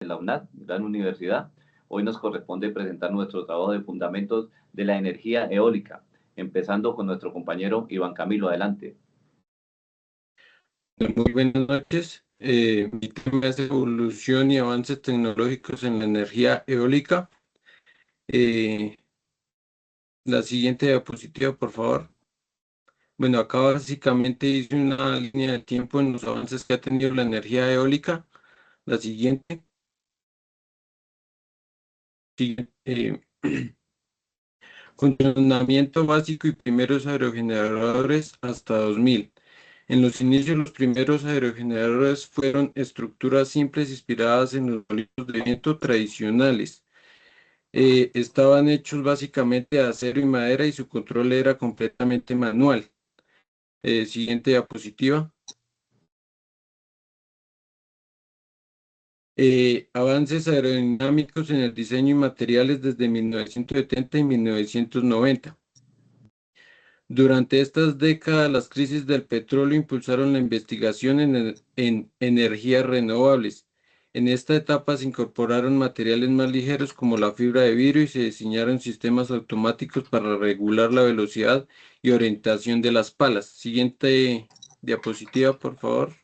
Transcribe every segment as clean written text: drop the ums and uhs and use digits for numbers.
en la UNAD, gran universidad. Hoy nos corresponde presentar nuestro trabajo de fundamentos de la energía eólica, empezando con nuestro compañero Iván Camilo. Adelante. Muy buenas noches. Mi tema es evolución y avances tecnológicos en la energía eólica. Eh, la siguiente diapositiva, por favor. Bueno, acá básicamente hice una línea de tiempo en los avances que ha tenido la energía eólica. La siguiente. eh, Funcionamiento básico y primeros aerogeneradores hasta 2000. En los inicios, los primeros aerogeneradores fueron estructuras simples inspiradas en los molinos de viento tradicionales. Estaban hechos básicamente de acero y madera y su control era completamente manual. Siguiente diapositiva. Avances aerodinámicos en el diseño y materiales desde 1970 y 1990. Durante estas décadas, las crisis del petróleo impulsaron la investigación en energías renovables. En esta etapa se incorporaron materiales más ligeros como la fibra de vidrio y se diseñaron sistemas automáticos para regular la velocidad y orientación de las palas. Siguiente diapositiva, por favor.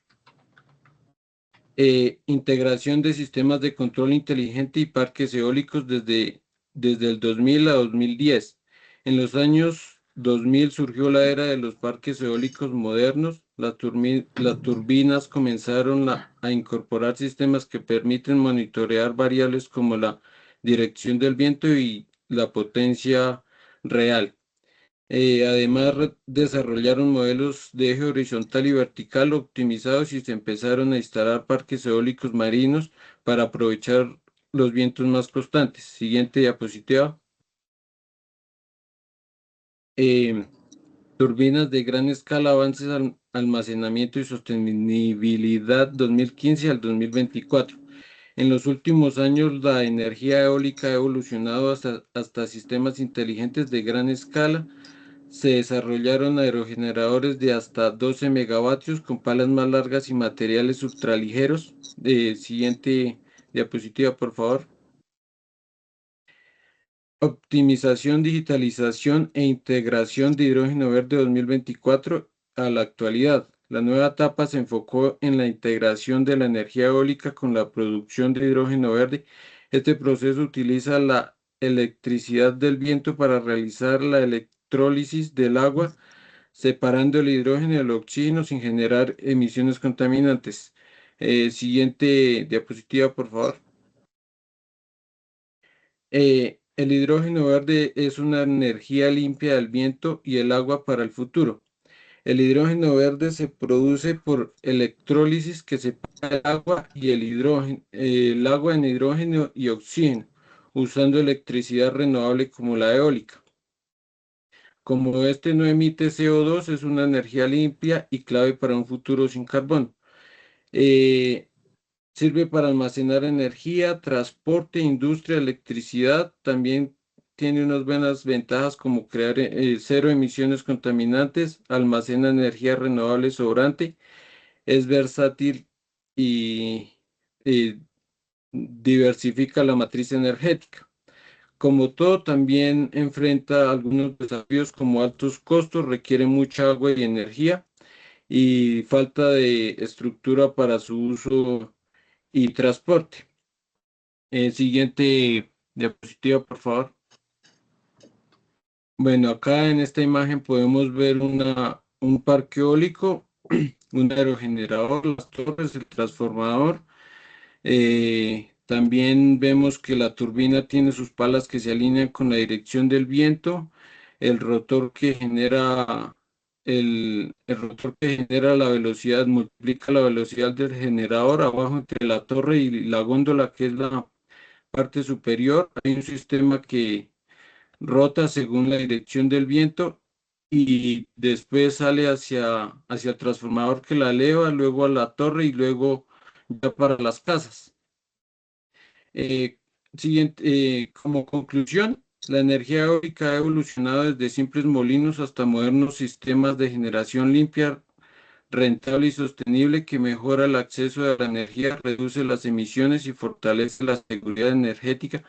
Integración de sistemas de control inteligente y parques eólicos desde el 2000 a 2010. En los años 2000 surgió la era de los parques eólicos modernos. Las turbinas comenzaron a incorporar sistemas que permiten monitorear variables como la dirección del viento y la potencia real. Además, desarrollaron modelos de eje horizontal y vertical optimizados y se empezaron a instalar parques eólicos marinos para aprovechar los vientos más constantes. Siguiente diapositiva. Eh, Turbinas de gran escala, avances al almacenamiento y sostenibilidad 2015 al 2024. En los últimos años, la energía eólica ha evolucionado hasta sistemas inteligentes de gran escala. Se desarrollaron aerogeneradores de hasta 12 megavatios con palas más largas y materiales ultraligeros. Siguiente diapositiva, por favor. Optimización, digitalización e integración de hidrógeno verde 2024 a la actualidad. La nueva etapa se enfocó en la integración de la energía eólica con la producción de hidrógeno verde. Este proceso utiliza la electricidad del viento para realizar la electrólisis del agua, separando el hidrógeno del oxígeno sin generar emisiones contaminantes. Siguiente diapositiva, por favor. El hidrógeno verde es una energía limpia del viento y el agua para el futuro. El hidrógeno verde se produce por electrólisis que separa el agua y el agua en hidrógeno y oxígeno, usando electricidad renovable como la eólica. Como este no emite CO2, es una energía limpia y clave para un futuro sin carbón. Eh, Sirve para almacenar energía, transporte, industria, electricidad. También tiene unas buenas ventajas como crear cero emisiones contaminantes, almacena energía renovable sobrante, es versátil y diversifica la matriz energética. Como todo, también enfrenta algunos desafíos como altos costos, requiere mucha agua y energía y falta de estructura para su uso y transporte. Siguiente diapositiva, por favor. Bueno, acá en esta imagen podemos ver un parque eólico, un aerogenerador, las torres, el transformador. También vemos que la turbina tiene sus palas que se alinean con la dirección del viento, el rotor que genera el rotor que genera la velocidad, multiplica la velocidad del generador abajo entre la torre y la góndola, que es la parte superior. Hay un sistema que rota según la dirección del viento y después sale hacia el transformador que la eleva, luego a la torre y luego ya para las casas. Eh, Como conclusión, la energía eólica ha evolucionado desde simples molinos hasta modernos sistemas de generación limpia, rentable y sostenible que mejora el acceso a la energía, reduce las emisiones y fortalece la seguridad energética,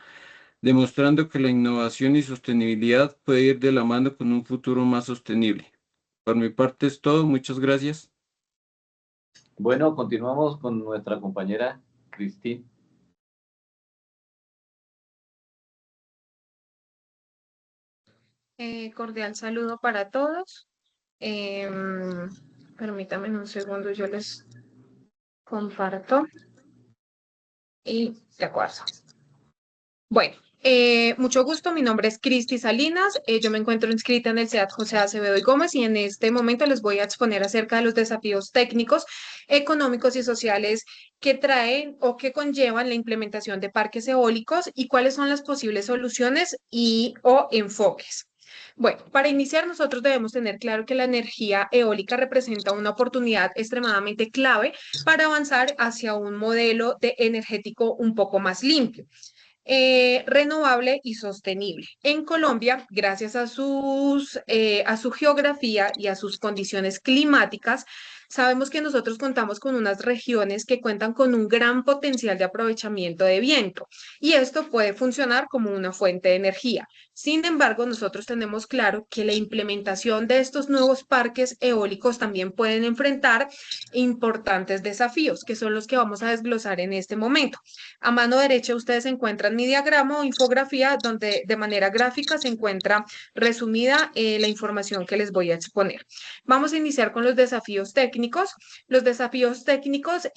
demostrando que la innovación y sostenibilidad puede ir de la mano con un futuro más sostenible. Por mi parte es todo, muchas gracias. Bueno, continuamos con nuestra compañera Cristina. Cordial saludo para todos. Permítanme un segundo, yo les comparto. Y de acuerdo. Bueno, mucho gusto, mi nombre es Cristi Salinas, yo me encuentro inscrita en el SEAD José Acevedo y Gómez y en este momento les voy a exponer acerca de los desafíos técnicos, económicos y sociales que traen o que conllevan la implementación de parques eólicos y cuáles son las posibles soluciones y o enfoques. Bueno, para iniciar nosotros debemos tener claro que la energía eólica representa una oportunidad extremadamente clave para avanzar hacia un modelo de energético un poco más limpio, renovable y sostenible. En Colombia, gracias a su geografía y a sus condiciones climáticas, sabemos que nosotros contamos con unas regiones que cuentan con un gran potencial de aprovechamiento de viento y esto puede funcionar como una fuente de energía. Sin embargo, nosotros tenemos claro que la implementación de estos nuevos parques eólicos también pueden enfrentar importantes desafíos, que son los que vamos a desglosar en este momento. A mano derecha ustedes encuentran mi diagrama o infografía donde de manera gráfica se encuentra resumida la información que les voy a exponer. Vamos a iniciar con los desafíos técnicos. Los desafíos técnicos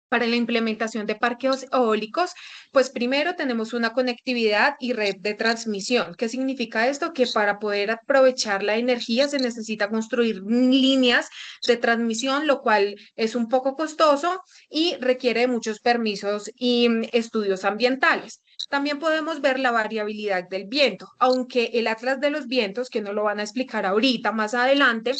para la implementación de parques eólicos, pues primero tenemos una conectividad y red de transmisión. ¿Qué significa esto? Que para poder aprovechar la energía se necesita construir líneas de transmisión, lo cual es un poco costoso y requiere de muchos permisos y estudios ambientales. También podemos ver la variabilidad del viento, aunque el Atlas de los Vientos, que no lo van a explicar ahorita, más adelante,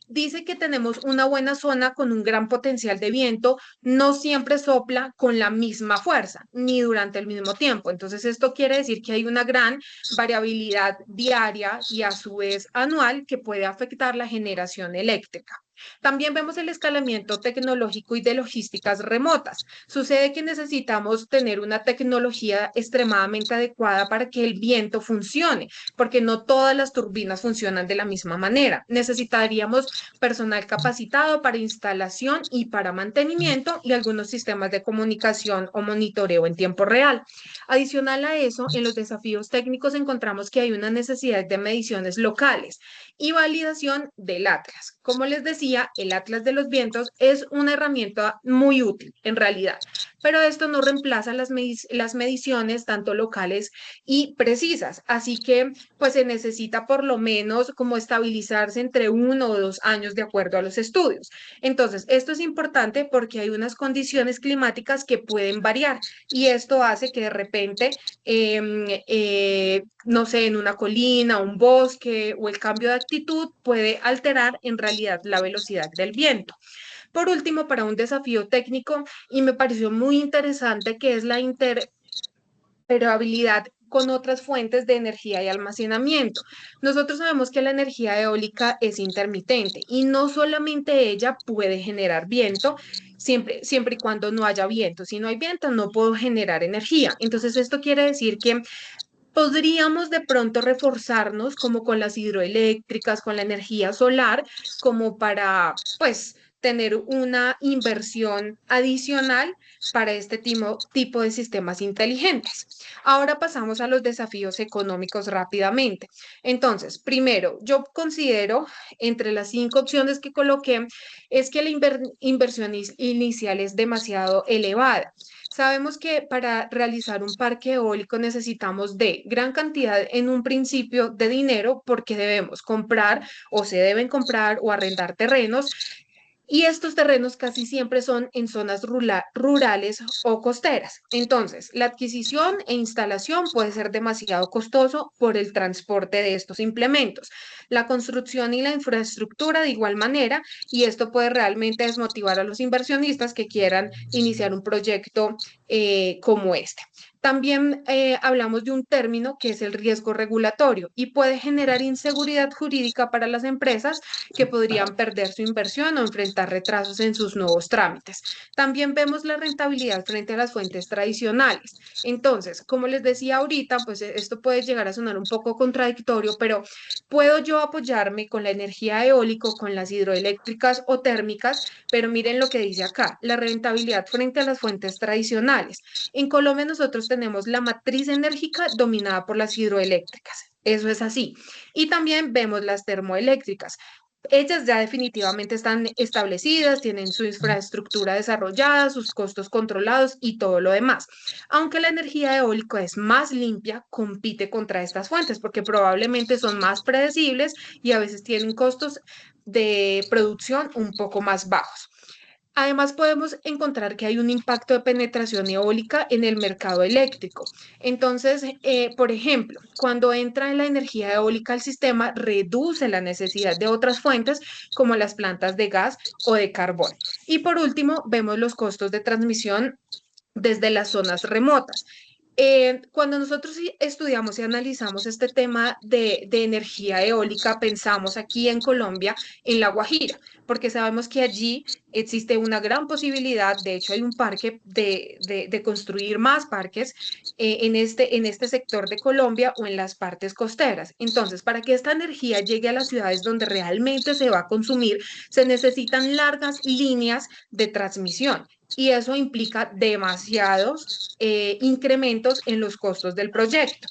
dice que tenemos una buena zona con un gran potencial de viento, no siempre sopla con la misma fuerza, ni durante el mismo tiempo. Entonces, esto quiere decir que hay una gran variabilidad diaria y a su vez anual que puede afectar la generación eléctrica. También vemos el escalamiento tecnológico y de logísticas remotas. Sucede que necesitamos tener una tecnología extremadamente adecuada para que el viento funcione, porque no todas las turbinas funcionan de la misma manera. Necesitaríamos personal capacitado para instalación y para mantenimiento y algunos sistemas de comunicación o monitoreo en tiempo real. Adicional a eso, en los desafíos técnicos encontramos que hay una necesidad de mediciones locales y validación del Atlas. Como les decía, el Atlas de los Vientos es una herramienta muy útil en realidad, pero esto no reemplaza las mediciones tanto locales y precisas. Así que pues se necesita por lo menos como estabilizarse entre 1 o 2 años de acuerdo a los estudios. Entonces, esto es importante porque hay unas condiciones climáticas que pueden variar y esto hace que de repente, no sé, en una colina, un bosque o el cambio de actitud puede alterar en realidad la velocidad del viento. Por último, para un desafío técnico, y me pareció muy interesante, que es la interoperabilidad con otras fuentes de energía y almacenamiento. Nosotros sabemos que la energía eólica es intermitente y no solamente ella puede generar viento, siempre y cuando no haya viento. Si no hay viento, no puedo generar energía. Entonces, esto quiere decir que podríamos de pronto reforzarnos como con las hidroeléctricas, con la energía solar, como para, pues, tener una inversión adicional para este tipo de sistemas inteligentes. Ahora pasamos a los desafíos económicos rápidamente. Entonces, primero, yo considero entre las 5 opciones que coloqué es que la inversión inicial es demasiado elevada. Sabemos que para realizar un parque eólico necesitamos de gran cantidad en un principio de dinero porque debemos comprar o se deben comprar o arrendar terrenos y estos terrenos casi siempre son en zonas rurales o costeras. Entonces, la adquisición e instalación puede ser demasiado costoso por el transporte de estos implementos. La construcción y la infraestructura de igual manera, y esto puede realmente desmotivar a los inversionistas que quieran iniciar un proyecto como este. También hablamos de un término que es el riesgo regulatorio y puede generar inseguridad jurídica para las empresas que podrían perder su inversión o enfrentar retrasos en sus nuevos trámites. También vemos la rentabilidad frente a las fuentes tradicionales. Entonces, como les decía ahorita, pues esto puede llegar a sonar un poco contradictorio, pero puedo yo apoyarme con la energía eólica, con las hidroeléctricas o térmicas, pero miren lo que dice acá, la rentabilidad frente a las fuentes tradicionales. En Colombia nosotros tenemos la matriz enérgica dominada por las hidroeléctricas. Eso es así. Y también vemos las termoeléctricas. Ellas ya definitivamente están establecidas, tienen su infraestructura desarrollada, sus costos controlados y todo lo demás. Aunque la energía eólica es más limpia, compite contra estas fuentes porque probablemente son más predecibles y a veces tienen costos de producción un poco más bajos. Además, podemos encontrar que hay un impacto de penetración eólica en el mercado eléctrico. Entonces, por ejemplo, cuando entra la energía eólica al sistema, reduce la necesidad de otras fuentes como las plantas de gas o de carbón. Y por último, vemos los costos de transmisión desde las zonas remotas. Cuando nosotros estudiamos y analizamos este tema de energía eólica, pensamos aquí en Colombia, en La Guajira, porque sabemos que allí existe una gran posibilidad, de hecho hay un parque de construir más parques en este sector de Colombia o en las partes costeras. Entonces, para que esta energía llegue a las ciudades donde realmente se va a consumir, se necesitan largas líneas de transmisión y eso implica demasiados incrementos en los costos del proyecto.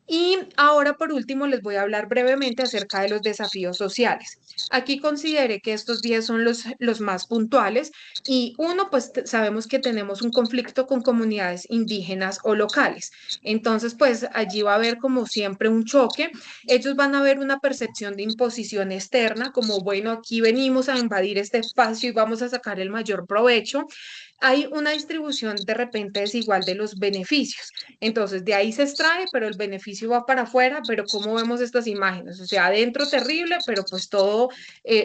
Y ahora, por último, les voy a hablar brevemente acerca de los desafíos sociales. Aquí considere que estos 10 son los más puntuales y uno, pues sabemos que tenemos un conflicto con comunidades indígenas o locales. Entonces, pues allí va a haber como siempre un choque. Ellos van a ver una percepción de imposición externa, como bueno, aquí venimos a invadir este espacio y vamos a sacar el mayor provecho. Hay una distribución de repente desigual de los beneficios. Entonces, de ahí se extrae, pero el beneficio va para afuera, pero ¿cómo vemos estas imágenes? O sea, adentro terrible, pero pues todo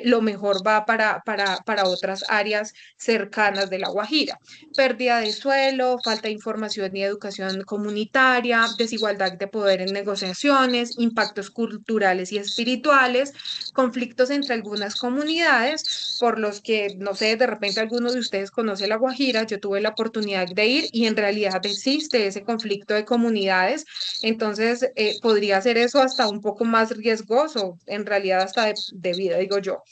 lo mejor va para otras áreas cercanas de La Guajira. Pérdida de suelo, falta de información y educación comunitaria, desigualdad de poder en negociaciones, impactos culturales y espirituales, conflictos entre algunas comunidades, por los que, no sé, de repente alguno de ustedes conoce La Guajira, yo tuve la oportunidad de ir y en realidad existe ese conflicto de comunidades, entonces podría ser eso hasta un poco más riesgoso, en realidad hasta de vida, digo yo.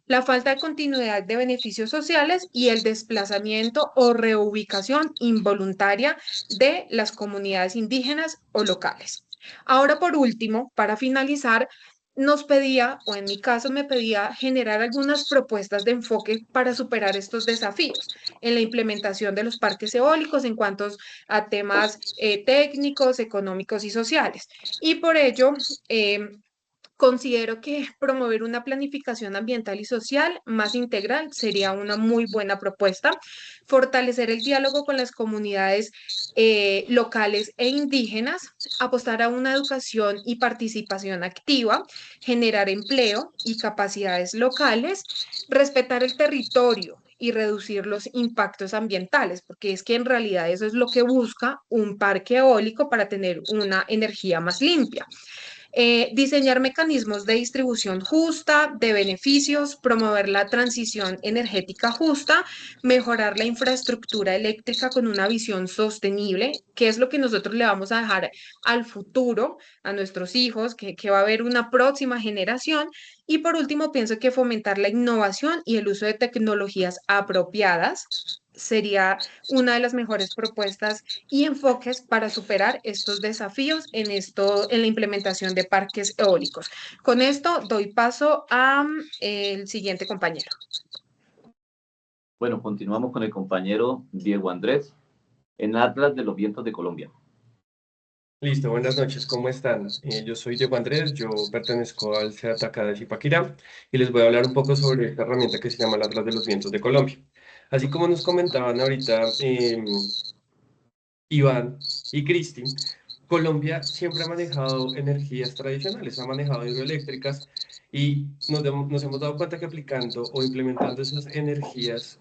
La falta de continuidad de beneficios sociales y el desplazamiento o reubicación involuntaria de las comunidades indígenas o locales. Ahora, por último, para finalizar, nos pedía, o en mi caso me pedía, generar algunas propuestas de enfoque para superar estos desafíos en la implementación de los parques eólicos en cuanto a temas técnicos, económicos y sociales. Y por ello, considero que promover una planificación ambiental y social más integral sería una muy buena propuesta. Fortalecer el diálogo con las comunidades locales e indígenas, apostar a una educación y participación activa, generar empleo y capacidades locales, respetar el territorio y reducir los impactos ambientales, porque es que en realidad eso es lo que busca un parque eólico para tener una energía más limpia. Diseñar mecanismos de distribución justa, de beneficios, promover la transición energética justa, mejorar la infraestructura eléctrica con una visión sostenible, que es lo que nosotros le vamos a dejar al futuro, a nuestros hijos, que va a haber una próxima generación. Y por último, pienso que fomentar la innovación y el uso de tecnologías apropiadas sería una de las mejores propuestas y enfoques para superar estos desafíos en la implementación de parques eólicos. Con esto doy paso a el siguiente compañero. Bueno, continuamos con el compañero Diego Andrés en Atlas de los Vientos de Colombia. Listo, buenas noches, ¿cómo están? Yo soy Diego Andrés, yo pertenezco al CEATACA de Zipaquirá y les voy a hablar un poco sobre esta herramienta que se llama el Atlas de los Vientos de Colombia. Así como nos comentaban ahorita Iván y Cristi, Colombia siempre ha manejado energías tradicionales, ha manejado hidroeléctricas Y nos hemos dado cuenta que aplicando o implementando esas energías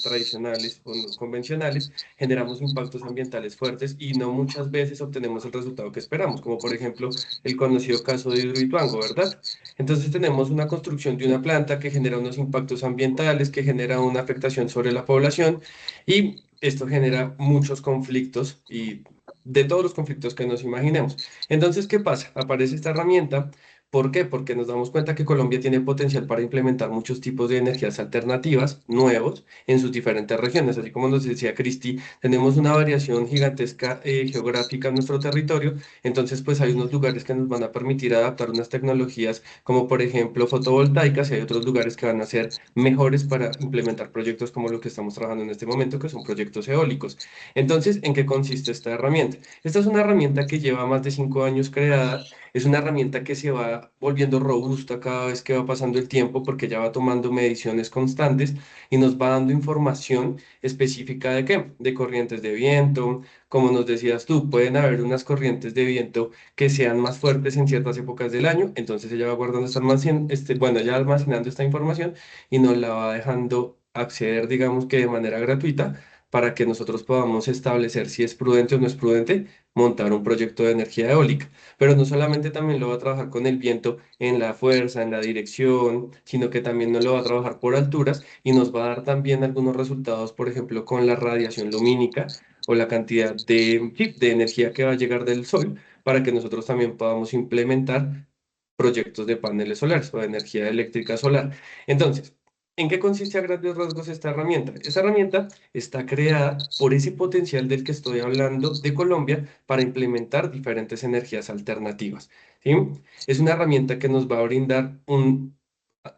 tradicionales o no convencionales, generamos impactos ambientales fuertes y no muchas veces obtenemos el resultado que esperamos, como por ejemplo el conocido caso de Hidroituango, ¿verdad? Entonces tenemos una construcción de una planta que genera unos impactos ambientales, que genera una afectación sobre la población y esto genera muchos conflictos y de todos los conflictos que nos imaginemos. Entonces, ¿qué pasa? Aparece esta herramienta. ¿Por qué? Porque nos damos cuenta que Colombia tiene potencial para implementar muchos tipos de energías alternativas, nuevos, en sus diferentes regiones. Así como nos decía Cristi, tenemos una variación gigantesca geográfica en nuestro territorio, entonces pues hay unos lugares que nos van a permitir adaptar unas tecnologías como por ejemplo fotovoltaicas y hay otros lugares que van a ser mejores para implementar proyectos como lo que estamos trabajando en este momento, que son proyectos eólicos. Entonces, ¿en qué consiste esta herramienta? Esta es una herramienta que lleva más de 5 años creada, es una herramienta que se va volviendo robusta cada vez que va pasando el tiempo porque ya va tomando mediciones constantes y nos va dando información específica de qué, de corrientes de viento, como nos decías tú, pueden haber unas corrientes de viento que sean más fuertes en ciertas épocas del año, entonces ella va guardando esta bueno, ya almacenando esta información y nos la va dejando acceder, digamos que de manera gratuita, para que nosotros podamos establecer si es prudente o no es prudente montar un proyecto de energía eólica. Pero no solamente también lo va a trabajar con el viento en la fuerza, en la dirección, sino que también nos lo va a trabajar por alturas y nos va a dar también algunos resultados, por ejemplo, con la radiación lumínica o la cantidad de, sí, de energía que va a llegar del sol para que nosotros también podamos implementar proyectos de paneles solares o de energía eléctrica solar. Entonces, ¿en qué consiste a grandes rasgos esta herramienta? Esta herramienta está creada por ese potencial del que estoy hablando de Colombia para implementar diferentes energías alternativas, ¿sí? Es una herramienta que nos va a brindar en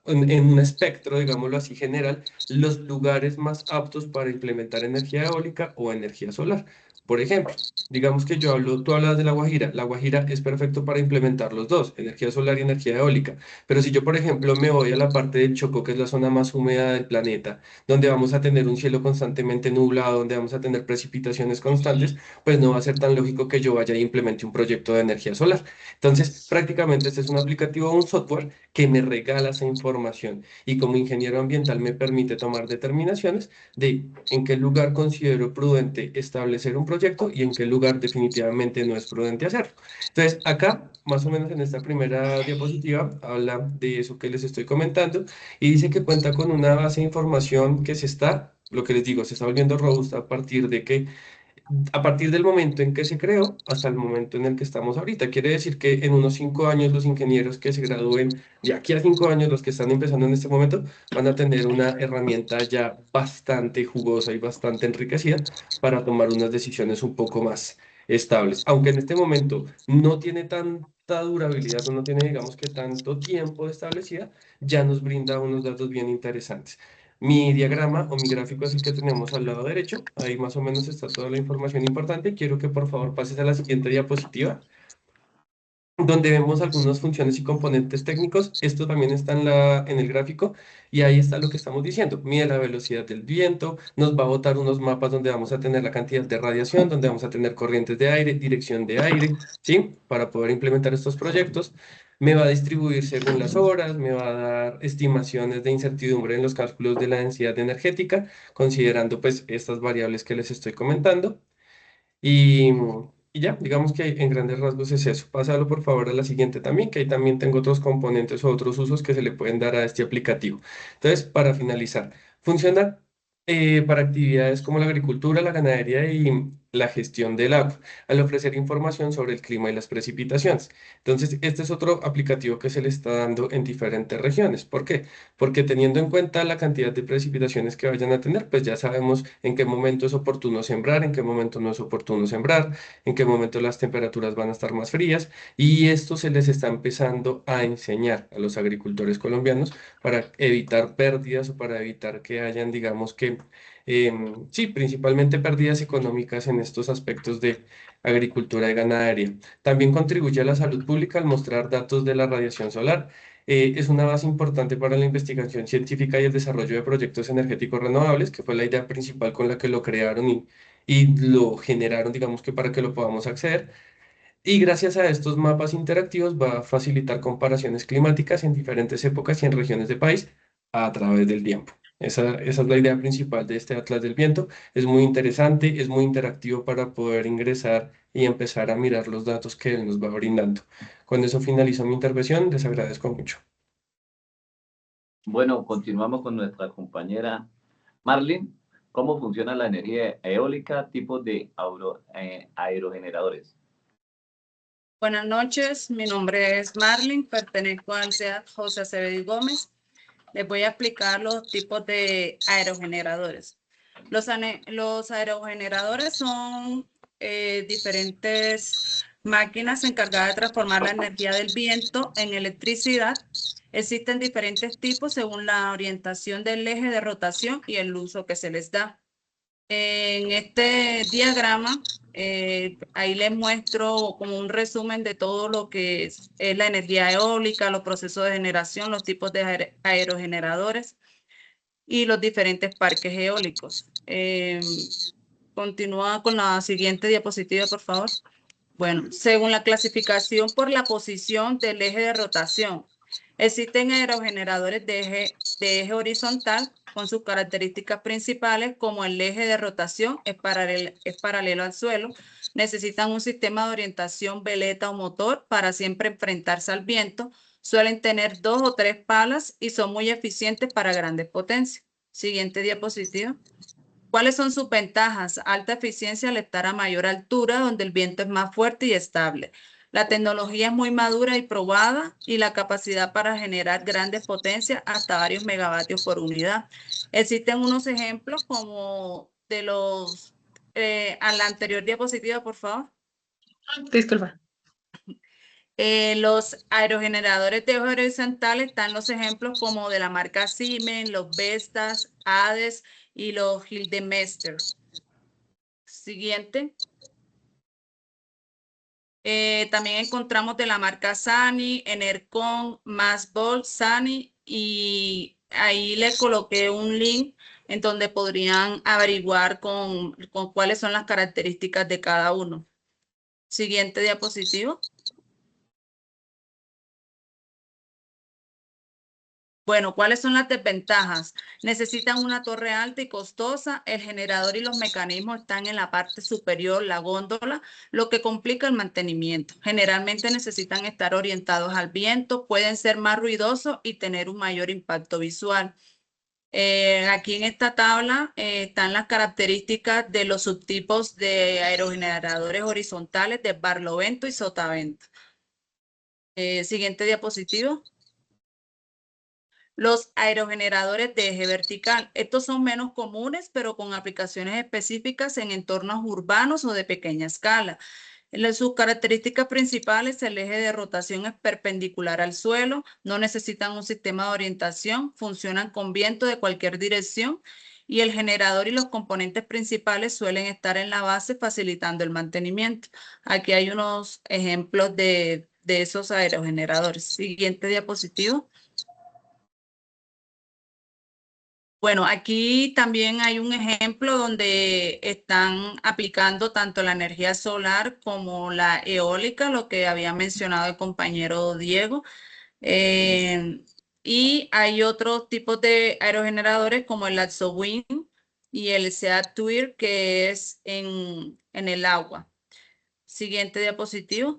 un espectro, digámoslo así, general, los lugares más aptos para implementar energía eólica o energía solar. Por ejemplo, digamos que tú hablas de La Guajira. La Guajira es perfecto para implementar los dos, energía solar y energía eólica. Pero si yo, por ejemplo, me voy a la parte del Chocó, que es la zona más húmeda del planeta, donde vamos a tener un cielo constantemente nublado, donde vamos a tener precipitaciones constantes, pues no va a ser tan lógico que yo vaya e implemente un proyecto de energía solar. Entonces, prácticamente este es un aplicativo o un software que me regala esa información y como ingeniero ambiental me permite tomar determinaciones de en qué lugar considero prudente establecer un proyecto y en qué lugar definitivamente no es prudente hacerlo. Entonces, acá, más o menos en esta primera diapositiva, habla de eso que les estoy comentando y dice que cuenta con una base de información que lo que les digo, se está volviendo robusta a partir del momento en que se creó hasta el momento en el que estamos ahorita. Quiere decir que en unos 5 años los ingenieros que se gradúen, de aquí a 5 años los que están empezando en este momento, van a tener una herramienta ya bastante jugosa y bastante enriquecida para tomar unas decisiones un poco más estables. Aunque en este momento no tiene tanta durabilidad o no tiene, digamos que tanto tiempo establecida, ya nos brinda unos datos bien interesantes. Mi diagrama o mi gráfico es el que tenemos al lado derecho. Ahí más o menos está toda la información importante. Quiero que por favor pases a la siguiente diapositiva, donde vemos algunas funciones y componentes técnicos. Esto también está en el gráfico y ahí está lo que estamos diciendo. Mide la velocidad del viento, nos va a botar unos mapas donde vamos a tener la cantidad de radiación, donde vamos a tener corrientes de aire, dirección de aire, ¿sí? Para poder implementar estos proyectos. Me va a distribuir según las horas, me va a dar estimaciones de incertidumbre en los cálculos de la densidad energética, considerando pues estas variables que les estoy comentando. Y, y ya, digamos que en grandes rasgos es eso. Pásalo por favor a la siguiente también, que ahí también tengo otros componentes o otros usos que se le pueden dar a este aplicativo. Entonces, para finalizar, funciona para actividades como la agricultura, la ganadería y la gestión del agua, al ofrecer información sobre el clima y las precipitaciones. Entonces, este es otro aplicativo que se le está dando en diferentes regiones. ¿Por qué? Porque teniendo en cuenta la cantidad de precipitaciones que vayan a tener, pues ya sabemos en qué momento es oportuno sembrar, en qué momento no es oportuno sembrar, en qué momento las temperaturas van a estar más frías y esto se les está empezando a enseñar a los agricultores colombianos para evitar pérdidas o para evitar que hayan, digamos que, sí, principalmente pérdidas económicas en estos aspectos de agricultura y ganadería. También contribuye a la salud pública al mostrar datos de la radiación solar. Es una base importante para la investigación científica y el desarrollo de proyectos energéticos renovables, que fue la idea principal con la que lo crearon y lo generaron, digamos que para que lo podamos acceder. Y gracias a estos mapas interactivos va a facilitar comparaciones climáticas en diferentes épocas y en regiones del país a través del tiempo. Esa es la idea principal de este Atlas del Viento. Es muy interesante, es muy interactivo para poder ingresar y empezar a mirar los datos que él nos va brindando. Con eso finalizo mi intervención. Les agradezco mucho. Bueno, continuamos con nuestra compañera Marlene. ¿Cómo funciona la energía eólica? Tipos de aerogeneradores. Buenas noches, mi nombre es Marlene, pertenezco al CEAT José Acevedo Gómez. Les voy a explicar los tipos de aerogeneradores. Los aerogeneradores son diferentes máquinas encargadas de transformar la energía del viento en electricidad. Existen diferentes tipos según la orientación del eje de rotación y el uso que se les da. En este diagrama, ahí les muestro como un resumen de todo lo que es la energía eólica, los procesos de generación, los tipos de aerogeneradores y los diferentes parques eólicos. Continúa con la siguiente diapositiva, por favor. Bueno, según la clasificación por la posición del eje de rotación, existen aerogeneradores de eje horizontal con sus características principales, como el eje de rotación es paralelo al suelo, necesitan un sistema de orientación veleta o motor para siempre enfrentarse al viento, suelen tener 2 o 3 palas y son muy eficientes para grandes potencias. Siguiente diapositiva. ¿Cuáles son sus ventajas? Alta eficiencia al estar a mayor altura, donde el viento es más fuerte y estable. La tecnología es muy madura y probada y la capacidad para generar grandes potencias hasta varios megavatios por unidad. Existen unos ejemplos como de los... a la anterior diapositiva, por favor. Disculpa. Los aerogeneradores de eje horizontal están los ejemplos como de la marca Siemens, los Vestas, Hades y los Gildemeister. Siguiente. También encontramos de la marca Sany, Enercon, Masbol, Sany, y ahí le coloqué un link en donde podrían averiguar con cuáles son las características de cada uno. Siguiente diapositiva. Bueno, ¿cuáles son las desventajas? Necesitan una torre alta y costosa, el generador y los mecanismos están en la parte superior, la góndola, lo que complica el mantenimiento. Generalmente necesitan estar orientados al viento, pueden ser más ruidosos y tener un mayor impacto visual. Aquí en esta tabla están las características de los subtipos de aerogeneradores horizontales de barlovento y sotavento. Siguiente diapositiva. Los aerogeneradores de eje vertical. Estos son menos comunes, pero con aplicaciones específicas en entornos urbanos o de pequeña escala. Sus características principales, el eje de rotación es perpendicular al suelo, no necesitan un sistema de orientación, funcionan con viento de cualquier dirección y el generador y los componentes principales suelen estar en la base facilitando el mantenimiento. Aquí hay unos ejemplos de esos aerogeneradores. Siguiente diapositiva. Bueno, aquí también hay un ejemplo donde están aplicando tanto la energía solar como la eólica, lo que había mencionado el compañero Diego. Y hay otros tipos de aerogeneradores como el AxoWind y el Seat Twir, que es en el agua. Siguiente diapositiva.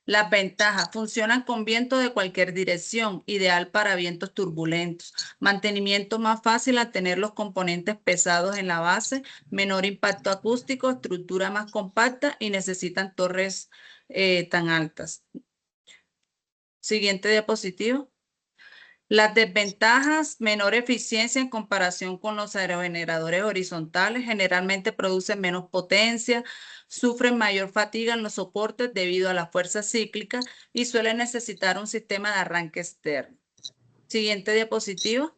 Las ventajas: funcionan con viento de cualquier dirección, ideal para vientos turbulentos. Mantenimiento más fácil al tener los componentes pesados en la base, menor impacto acústico, estructura más compacta y necesitan torres tan altas. Siguiente diapositiva. Las desventajas: menor eficiencia en comparación con los aerogeneradores horizontales, generalmente producen menos potencia, sufren mayor fatiga en los soportes debido a la fuerza cíclica y suelen necesitar un sistema de arranque externo. Siguiente diapositiva.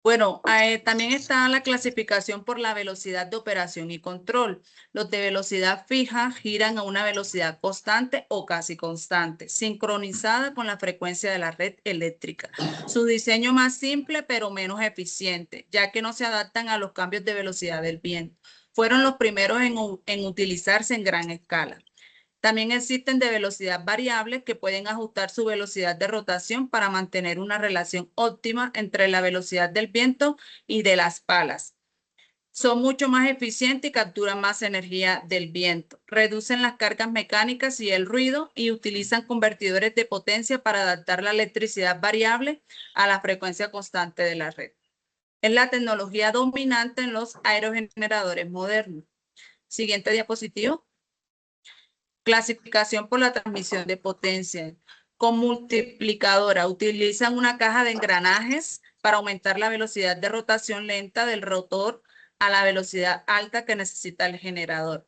Bueno, también está la clasificación por la velocidad de operación y control. Los de velocidad fija giran a una velocidad constante o casi constante, sincronizada con la frecuencia de la red eléctrica. Su diseño más simple pero menos eficiente, ya que no se adaptan a los cambios de velocidad del viento. Fueron los primeros en utilizarse en gran escala. También existen de velocidad variable que pueden ajustar su velocidad de rotación para mantener una relación óptima entre la velocidad del viento y de las palas. Son mucho más eficientes y capturan más energía del viento. Reducen las cargas mecánicas y el ruido y utilizan convertidores de potencia para adaptar la electricidad variable a la frecuencia constante de la red. Es la tecnología dominante en los aerogeneradores modernos. Siguiente diapositivo. Clasificación por la transmisión de potencia. Con multiplicadora utilizan una caja de engranajes para aumentar la velocidad de rotación lenta del rotor a la velocidad alta que necesita el generador.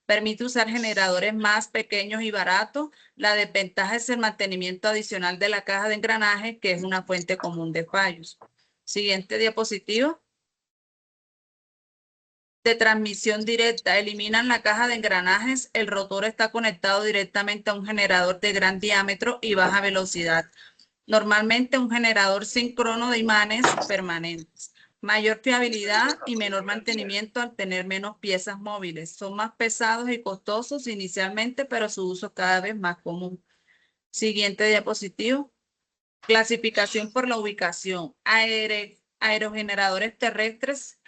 Permite usar generadores más pequeños y baratos. La desventaja es el mantenimiento adicional de la caja de engranajes, que es una fuente común de fallos. Siguiente diapositiva. De transmisión directa. Eliminan la caja de engranajes. El rotor está conectado directamente a un generador de gran diámetro y baja velocidad. Normalmente un generador síncrono de imanes permanentes. Mayor fiabilidad y menor mantenimiento al tener menos piezas móviles. Son más pesados y costosos inicialmente, pero su uso cada vez más común. Siguiente diapositivo. Clasificación por la ubicación. Aerogeneradores terrestres,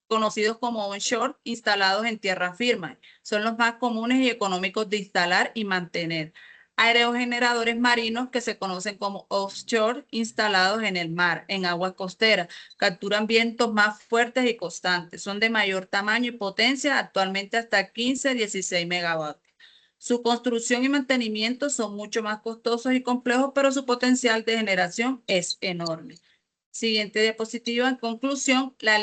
conocidos como onshore, instalados en tierra firme. Son los más comunes y económicos de instalar y mantener. Aerogeneradores marinos, que se conocen como offshore, instalados en el mar, en aguas costeras. Capturan vientos más fuertes y constantes. Son de mayor tamaño y potencia, actualmente hasta 15-16 megavatios. Su construcción y mantenimiento son mucho más costosos y complejos, pero su potencial de generación es enorme. Siguiente diapositiva. En conclusión, la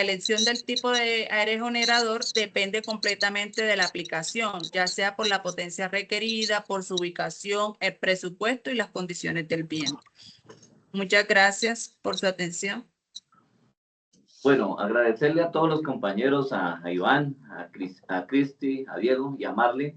elección del tipo de aerogenerador depende completamente de la aplicación, ya sea por la potencia requerida, por su ubicación, el presupuesto y las condiciones del viento. Muchas gracias por su atención. Bueno, agradecerle a todos los compañeros, a Iván, a Cristi, a Diego y a Marley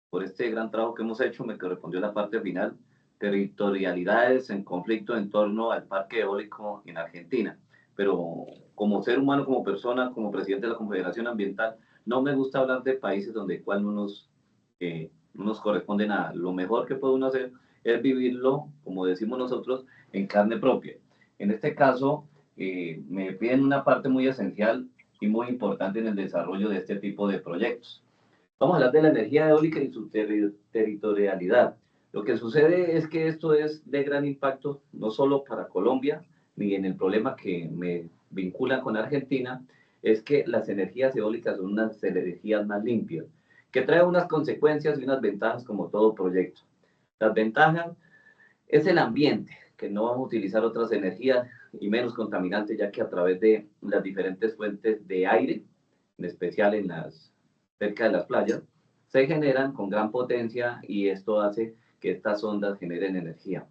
por este gran trabajo que hemos hecho. Me correspondió la parte final. Territorialidades en conflicto en torno al parque eólico en Argentina. Pero como ser humano, como persona, como presidente de la Confederación Ambiental, no me gusta hablar de países donde cual no nos corresponde nada. Lo mejor que puede uno hacer es vivirlo, como decimos nosotros, en carne propia. En este caso, me piden una parte muy esencial y muy importante en el desarrollo de este tipo de proyectos. Vamos a hablar de la energía eólica y su territorialidad. Lo que sucede es que esto es de gran impacto, no solo para Colombia, ni en el problema que me vincula con Argentina, es que las energías eólicas son unas energías más limpias, que trae unas consecuencias y unas ventajas como todo proyecto. Las ventajas es el ambiente, que no vamos a utilizar otras energías y menos contaminantes, ya que a través de las diferentes fuentes de aire, en especial cerca de las playas, se generan con gran potencia y esto hace que estas ondas generen energía.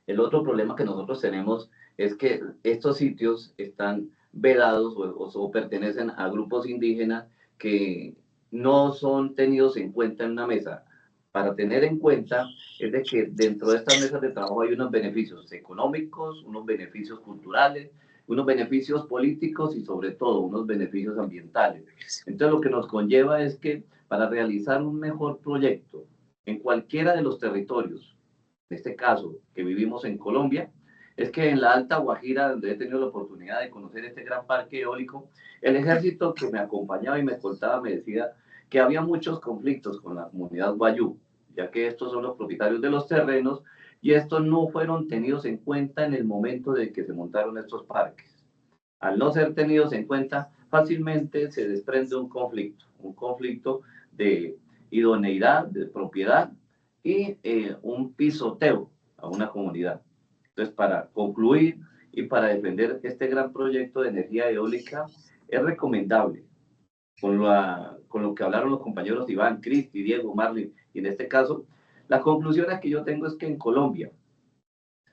El otro problema que nosotros tenemos es que estos sitios están vedados o pertenecen a grupos indígenas que no son tenidos en cuenta en una mesa. Para tener en cuenta es de que dentro de estas mesas de trabajo hay unos beneficios económicos, unos beneficios culturales, unos beneficios políticos y sobre todo unos beneficios ambientales. Entonces lo que nos conlleva es que para realizar un mejor proyecto en cualquiera de los territorios, en este caso que vivimos en Colombia, es que en la Alta Guajira, donde he tenido la oportunidad de conocer este gran parque eólico, el ejército que me acompañaba y me escoltaba me decía que había muchos conflictos con la comunidad guayú, ya que estos son los propietarios de los terrenos y estos no fueron tenidos en cuenta en el momento de que se montaron estos parques. Al no ser tenidos en cuenta, fácilmente se desprende un conflicto de idoneidad, de propiedad y un pisoteo a una comunidad. Entonces, para concluir y para defender este gran proyecto de energía eólica, es recomendable, con lo que hablaron los compañeros Iván, Cristi, Diego, Marley, y en este caso, la conclusión que yo tengo es que en Colombia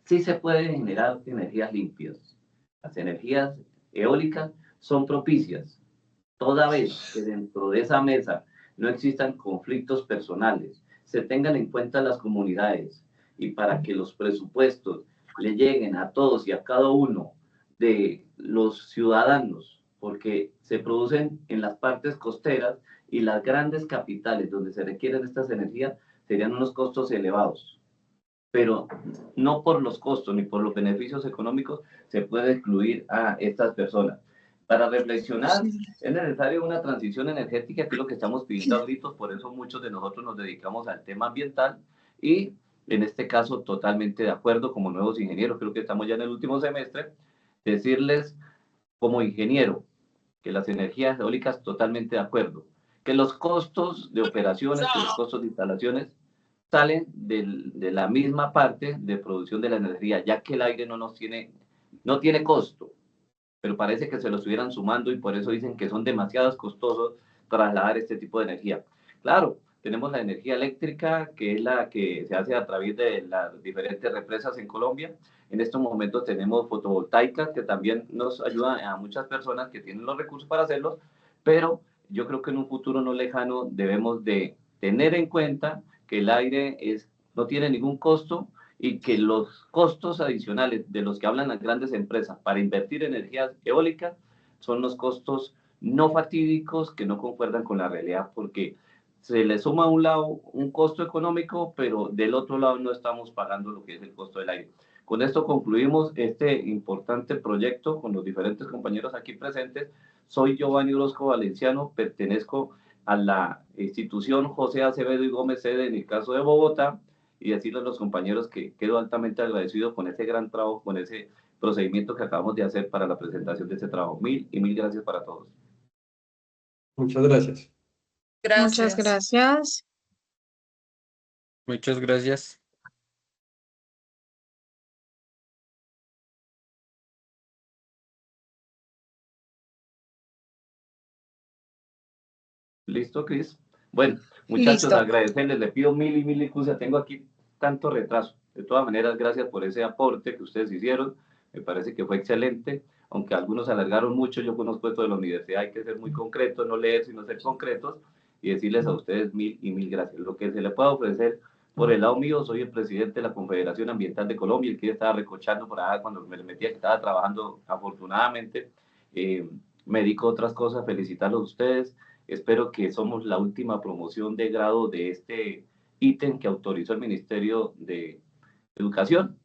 sí se pueden generar energías limpias. Las energías eólicas son propicias, toda vez que dentro de esa mesa no existan conflictos personales, se tengan en cuenta las comunidades y para que los presupuestos le lleguen a todos y a cada uno de los ciudadanos porque se producen en las partes costeras y las grandes capitales donde se requieren estas energías serían unos costos elevados, pero no por los costos ni por los beneficios económicos se puede excluir a estas personas. Para reflexionar es necesaria una transición energética, que es lo que estamos pidiendo a gritos, por eso muchos de nosotros nos dedicamos al tema ambiental y en este caso totalmente de acuerdo como nuevos ingenieros, creo que estamos ya en el último semestre, decirles como ingeniero que las energías eólicas totalmente de acuerdo, que los costos de operaciones, que los costos de instalaciones salen de la misma parte de producción de la energía, ya que el aire no tiene costo, pero parece que se lo estuvieran sumando y por eso dicen que son demasiado costosos trasladar este tipo de energía. Claro, tenemos la energía eléctrica, que es la que se hace a través de las diferentes represas en Colombia. En estos momentos tenemos fotovoltaicas, que también nos ayudan a muchas personas que tienen los recursos para hacerlos, pero yo creo que en un futuro no lejano debemos de tener en cuenta que el aire no tiene ningún costo y que los costos adicionales de los que hablan las grandes empresas para invertir en energías eólicas son los costos no fatídicos que no concuerdan con la realidad, porque se le suma a un lado un costo económico, pero del otro lado no estamos pagando lo que es el costo del aire. Con esto concluimos este importante proyecto con los diferentes compañeros aquí presentes. Soy Giovanni Orozco Valenciano, pertenezco a la institución José Acevedo y Gómez sede en el caso de Bogotá, y decirles a los compañeros que quedo altamente agradecido con ese gran trabajo, con ese procedimiento que acabamos de hacer para la presentación de este trabajo. Mil y mil gracias para todos. Muchas gracias. Muchas gracias. Muchas gracias. ¿Listo, Cris? Bueno, muchachos, Listo. agradecerles, les pido mil y mil excusas, tengo aquí tanto retraso. De todas maneras, gracias por ese aporte que ustedes hicieron, me parece que fue excelente, aunque algunos alargaron mucho, yo conozco esto de la universidad, hay que ser muy concretos, no leer, sino ser concretos, y decirles a ustedes mil y mil gracias. Lo que se le pueda ofrecer por el lado mío, soy el presidente de la Confederación Ambiental de Colombia, el que estaba recochando por allá cuando me metía, que estaba trabajando afortunadamente, me dedico a otras cosas, felicitarlos a ustedes. Espero que somos la última promoción de grado de este ítem que autorizó el Ministerio de Educación.